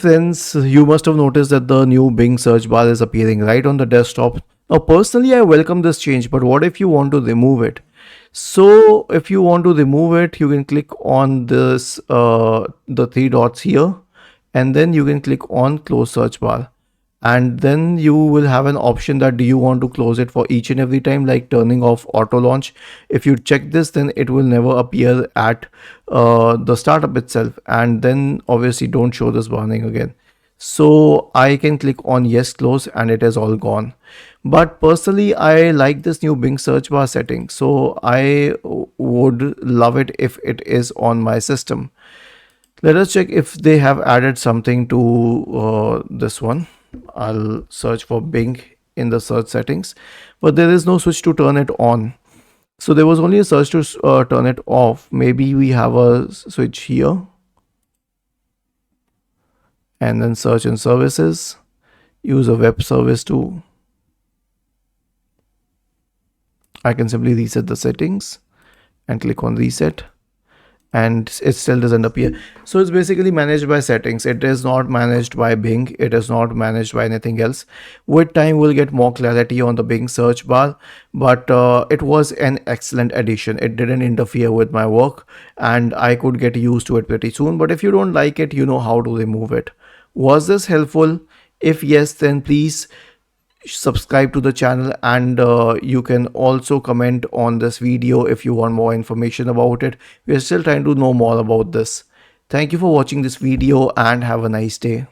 Friends, you must have noticed that the new Bing search bar is appearing right on the desktop. Now, personally, I welcome this change, but what if you want to remove it? So, if you want to remove it, you can click on this, the three dots here, and then you can click on close search bar. And then you will have an option that do you want to close it for each and every time, like turning off auto launch. If you check this, then it will never appear at the startup itself, and then obviously don't show this warning again. So I can click on yes close and it is all gone. But personally, I like this new Bing search bar setting, so I would love it if it is on my system. Let us check if they have added something to this one. I'll search for Bing in the search settings, but there is no switch to turn it on. So there was only a search to turn it off. Maybe we have a switch here, and then search in services, use a web service to. I can simply reset the settings and click on reset, and it still doesn't appear. So it's basically managed by settings. It is not managed by Bing. It is not managed by anything else. With time we'll get more clarity on the Bing search bar, but it was an excellent addition. It didn't interfere with my work and I could get used to it pretty soon. But if you don't like it, you know how to remove it. Was this helpful? If yes, then please subscribe to the channel, and you can also comment on this video if you want more information about it. We are still trying to know more about this. Thank you for watching this video and have a nice day.